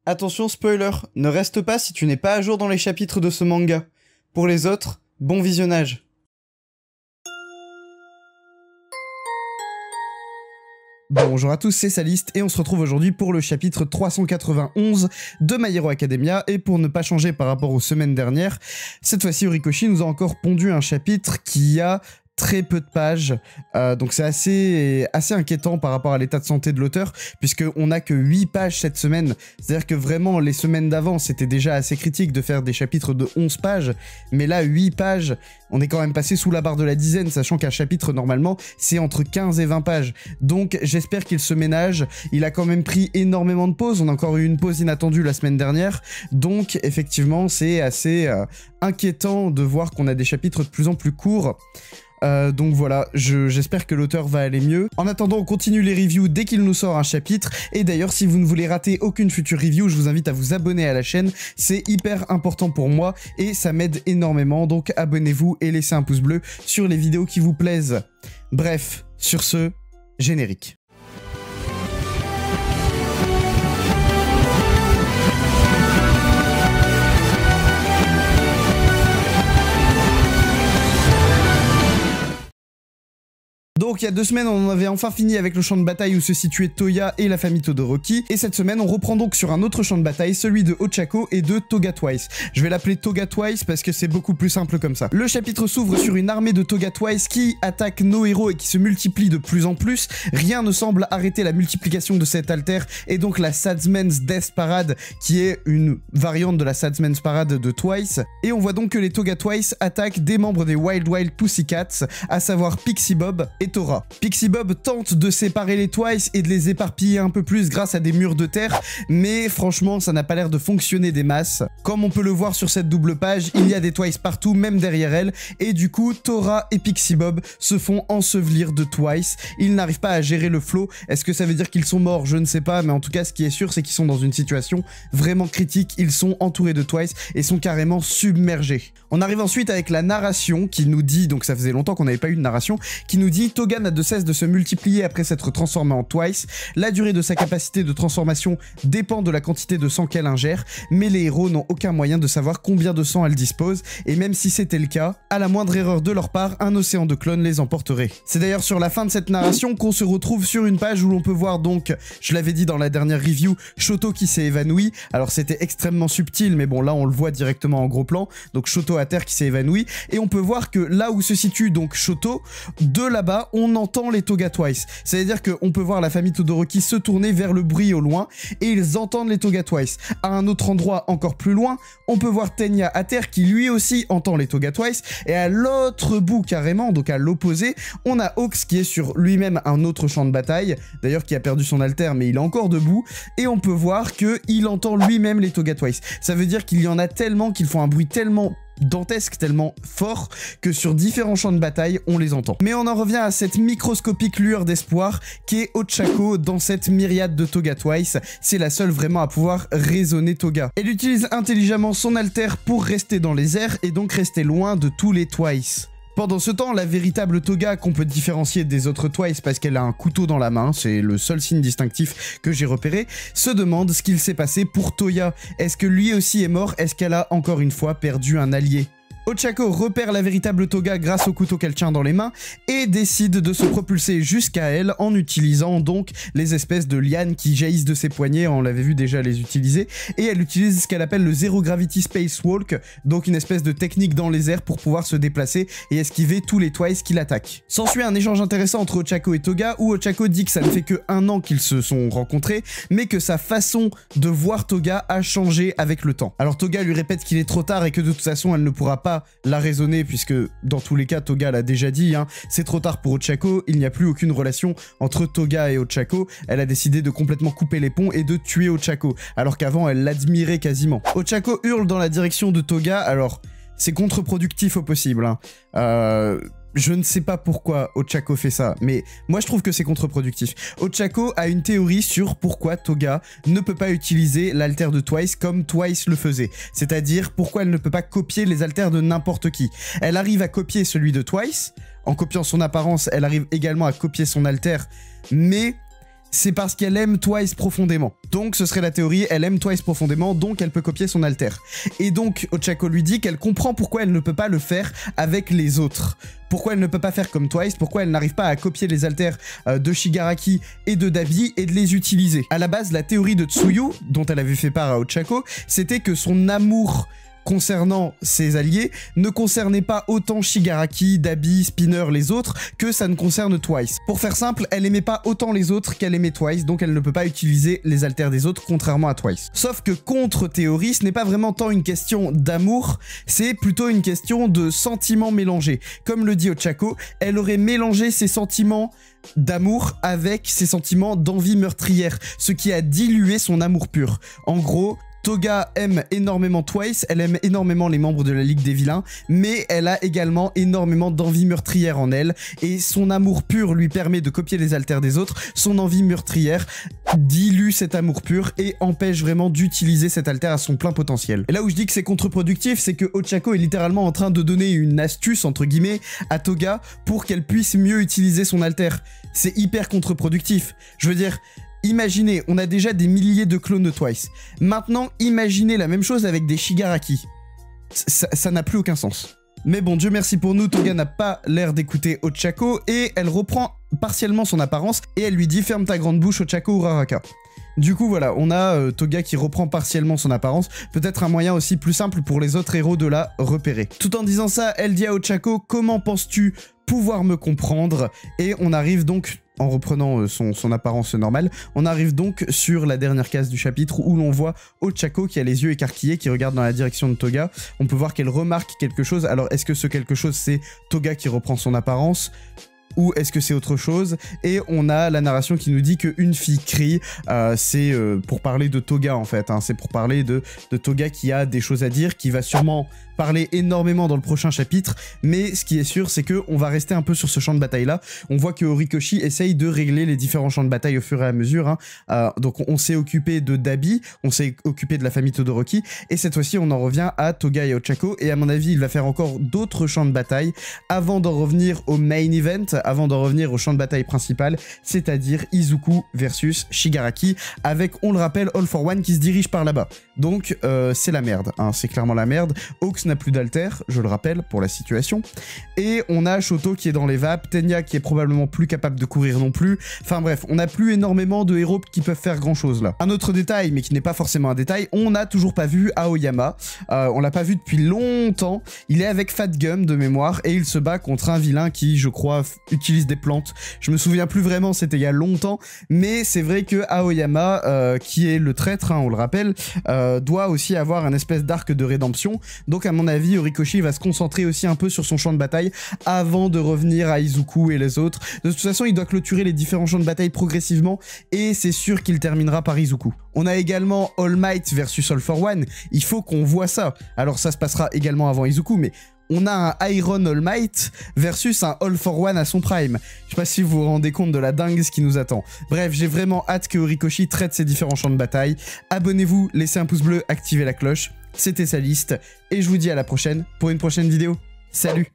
Attention spoiler, ne reste pas si tu n'es pas à jour dans les chapitres de ce manga. Pour les autres, bon visionnage. Bonjour à tous, c'est Saliste et on se retrouve aujourd'hui pour le chapitre 391 de My Hero Academia. Et pour ne pas changer par rapport aux semaines dernières, cette fois-ci Horikoshi nous a encore pondu un chapitre qui a très peu de pages, donc c'est assez inquiétant par rapport à l'état de santé de l'auteur, puisqu'on n'a que 8 pages cette semaine. C'est-à-dire que vraiment, les semaines d'avant, c'était déjà assez critique de faire des chapitres de 11 pages, mais là, 8 pages, on est quand même passé sous la barre de la dizaine, sachant qu'un chapitre, normalement, c'est entre 15 et 20 pages. Donc, j'espère qu'il se ménage. Il a quand même pris énormément de pauses, on a encore eu une pause inattendue la semaine dernière, donc, effectivement, c'est assez inquiétant de voir qu'on a des chapitres de plus en plus courts. Donc voilà, j'espère que l'auteur va aller mieux. En attendant, on continue les reviews dès qu'il nous sort un chapitre. Et d'ailleurs, si vous ne voulez rater aucune future review, je vous invite à vous abonner à la chaîne. C'est hyper important pour moi et ça m'aide énormément. Donc abonnez-vous et laissez un pouce bleu sur les vidéos qui vous plaisent. Bref, sur ce, générique. Donc il y a 2 semaines, on avait enfin fini avec le champ de bataille où se situaient Toya et la famille Todoroki. Et cette semaine, on reprend donc sur un autre champ de bataille, celui de Ochako et de Toga Twice. Je vais l'appeler Toga Twice parce que c'est beaucoup plus simple comme ça. Le chapitre s'ouvre sur une armée de Toga Twice qui attaque nos héros et qui se multiplie de plus en plus. Rien ne semble arrêter la multiplication de cet alter et donc la Sadsman's Death Parade qui est une variante de la Sadsman's Parade de Twice. Et on voit donc que les Toga Twice attaquent des membres des Wild Wild Pussycats, à savoir Pixie Bob et Tora. Pixie Bob tente de séparer les Twice et de les éparpiller un peu plus grâce à des murs de terre, mais franchement ça n'a pas l'air de fonctionner des masses. Comme on peut le voir sur cette double page, il y a des Twice partout, même derrière elle, et du coup Tora et Pixie Bob se font ensevelir de Twice. Ils n'arrivent pas à gérer le flot. Est-ce que ça veut dire qu'ils sont morts? Je ne sais pas, mais en tout cas ce qui est sûr c'est qu'ils sont dans une situation vraiment critique. Ils sont entourés de Twice et sont carrément submergés. On arrive ensuite avec la narration qui nous dit, donc ça faisait longtemps qu'on n'avait pas eu de narration, qui nous dit Toga n'a de cesse de se multiplier après s'être transformé en Twice. La durée de sa capacité de transformation dépend de la quantité de sang qu'elle ingère, mais les héros n'ont aucun moyen de savoir combien de sang elle dispose, et même si c'était le cas, à la moindre erreur de leur part, un océan de clones les emporterait. C'est d'ailleurs sur la fin de cette narration qu'on se retrouve sur une page où l'on peut voir donc, je l'avais dit dans la dernière review, Shoto qui s'est évanoui. Alors c'était extrêmement subtil, mais bon là on le voit directement en gros plan, donc Shoto à terre qui s'est évanoui, et on peut voir que là où se situe donc Shoto, de là-bas on entend les Toga Twice. C'est-à-dire qu'on peut voir la famille Todoroki se tourner vers le bruit au loin et ils entendent les Toga Twice. À un autre endroit encore plus loin, on peut voir Tenya à terre qui lui aussi entend les Toga Twice et à l'autre bout carrément, donc à l'opposé, on a Hawks qui est sur lui-même un autre champ de bataille, d'ailleurs qui a perdu son alter mais il est encore debout et on peut voir qu'il entend lui-même les Toga Twice. Ça veut dire qu'il y en a tellement qu'ils font un bruit tellement dantesque, tellement fort que sur différents champs de bataille on les entend. Mais on en revient à cette microscopique lueur d'espoir qu'est Ochako dans cette myriade de Toga Twice. C'est la seule vraiment à pouvoir raisonner Toga. Elle utilise intelligemment son alter pour rester dans les airs et donc rester loin de tous les Twice. Pendant ce temps, la véritable Toga qu'on peut différencier des autres Twice parce qu'elle a un couteau dans la main, c'est le seul signe distinctif que j'ai repéré, se demande ce qu'il s'est passé pour Toya. Est-ce que lui aussi est mort? Est-ce qu'elle a encore une fois perdu un allié? Ochako repère la véritable Toga grâce au couteau qu'elle tient dans les mains et décide de se propulser jusqu'à elle en utilisant donc les espèces de lianes qui jaillissent de ses poignets, on l'avait vu déjà les utiliser, et elle utilise ce qu'elle appelle le Zero Gravity Space Walk, donc une espèce de technique dans les airs pour pouvoir se déplacer et esquiver tous les Twice qui l'attaquent. S'ensuit un échange intéressant entre Ochako et Toga où Ochako dit que ça ne fait que 1 an qu'ils se sont rencontrés, mais que sa façon de voir Toga a changé avec le temps. Alors Toga lui répète qu'il est trop tard et que de toute façon elle ne pourra pas la raisonner puisque dans tous les cas Toga l'a déjà dit, hein, c'est trop tard pour Ochako, il n'y a plus aucune relation entre Toga et Ochako, elle a décidé de complètement couper les ponts et de tuer Ochako, alors qu'avant elle l'admirait quasiment. Ochako hurle dans la direction de Toga, alors c'est contre-productif au possible, hein. Je ne sais pas pourquoi Ochako fait ça, mais moi je trouve que c'est contre-productif. Ochako a une théorie sur pourquoi Toga ne peut pas utiliser l'alter de Twice comme Twice le faisait. C'est-à-dire pourquoi elle ne peut pas copier les alters de n'importe qui. Elle arrive à copier celui de Twice, en copiant son apparence, elle arrive également à copier son alter, mais c'est parce qu'elle aime Twice profondément. Donc ce serait la théorie, elle aime Twice profondément, donc elle peut copier son alter. Et donc Ochako lui dit qu'elle comprend pourquoi elle ne peut pas le faire avec les autres. Pourquoi elle ne peut pas faire comme Twice, pourquoi elle n'arrive pas à copier les alters de Shigaraki et de Dabi et de les utiliser. À la base, la théorie de Tsuyu, dont elle avait fait part à Ochako, c'était que son amour concernant ses alliés ne concernait pas autant Shigaraki, Dabi, Spinner, les autres, que ça ne concerne Twice. Pour faire simple, elle aimait pas autant les autres qu'elle aimait Twice, donc elle ne peut pas utiliser les alters des autres, contrairement à Twice. Sauf que contre-théorie, ce n'est pas vraiment tant une question d'amour, c'est plutôt une question de sentiments mélangés. Comme le dit Ochako, elle aurait mélangé ses sentiments d'amour avec ses sentiments d'envie meurtrière, ce qui a dilué son amour pur. En gros, Toga aime énormément Twice, elle aime énormément les membres de la Ligue des Vilains, mais elle a également énormément d'envie meurtrière en elle, et son amour pur lui permet de copier les alters des autres, son envie meurtrière dilue cet amour pur et empêche vraiment d'utiliser cet alter à son plein potentiel. Et là où je dis que c'est contre-productif, c'est que Ochako est littéralement en train de donner une astuce, entre guillemets, à Toga pour qu'elle puisse mieux utiliser son alter. C'est hyper contre-productif. Je veux dire, imaginez, on a déjà des milliers de clones de Twice. Maintenant, imaginez la même chose avec des Shigaraki. Ça n'a plus aucun sens. Mais bon, Dieu merci pour nous, Toga n'a pas l'air d'écouter Ochako et elle reprend partiellement son apparence et elle lui dit « Ferme ta grande bouche, Ochako Uraraka ». Du coup, voilà, on a Toga qui reprend partiellement son apparence, peut-être un moyen aussi plus simple pour les autres héros de la repérer. Tout en disant ça, elle dit à Ochako « Comment penses-tu pouvoir me comprendre ?» Et on arrive donc, en reprenant son apparence normale, on arrive donc sur la dernière case du chapitre où l'on voit Ochako qui a les yeux écarquillés, qui regarde dans la direction de Toga. On peut voir qu'elle remarque quelque chose. Alors, est-ce que ce quelque chose, c'est Toga qui reprend son apparence ? Ou est-ce que c'est autre chose? Et on a la narration qui nous dit qu'une fille crie, c'est pour parler de Toga en fait, hein, c'est pour parler de Toga qui a des choses à dire, qui va sûrement parler énormément dans le prochain chapitre, mais ce qui est sûr, c'est qu'on va rester un peu sur ce champ de bataille-là. On voit que Horikoshi essaye de régler les différents champs de bataille au fur et à mesure, hein. Donc on s'est occupé de Dabi, on s'est occupé de la famille Todoroki, et cette fois-ci on en revient à Toga et Ochako, et à mon avis il va faire encore d'autres champs de bataille avant d'en revenir au main event, avant d'en revenir au champ de bataille principal, c'est-à-dire Izuku versus Shigaraki, avec, on le rappelle, All for One qui se dirige par là-bas. Donc c'est la merde, hein, c'est clairement la merde. Hawks n'a plus d'alter, je le rappelle, pour la situation. Et on a Shoto qui est dans les vapes, Tenya qui est probablement plus capable de courir non plus. Enfin bref, on n'a plus énormément de héros qui peuvent faire grand-chose là. Un autre détail, mais qui n'est pas forcément un détail, on n'a toujours pas vu Aoyama. On l'a pas vu depuis longtemps. Il est avec Fat Gum de mémoire et il se bat contre un vilain qui, je crois, utilise des plantes. Je me souviens plus vraiment, c'était il y a longtemps, mais c'est vrai que Aoyama, qui est le traître, hein, on le rappelle, doit aussi avoir un espèce d'arc de rédemption. Donc à mon avis, Horikoshi va se concentrer aussi un peu sur son champ de bataille avant de revenir à Izuku et les autres. De toute façon, il doit clôturer les différents champs de bataille progressivement et c'est sûr qu'il terminera par Izuku. On a également All Might versus All for One. Il faut qu'on voit ça. Alors ça se passera également avant Izuku, mais on a un Iron All Might versus un All for One à son prime. Je sais pas si vous vous rendez compte de la dingue ce qui nous attend. Bref, j'ai vraiment hâte que Horikoshi traite ces différents champs de bataille. Abonnez-vous, laissez un pouce bleu, activez la cloche. C'était sa liste, et je vous dis à la prochaine pour une prochaine vidéo. Salut!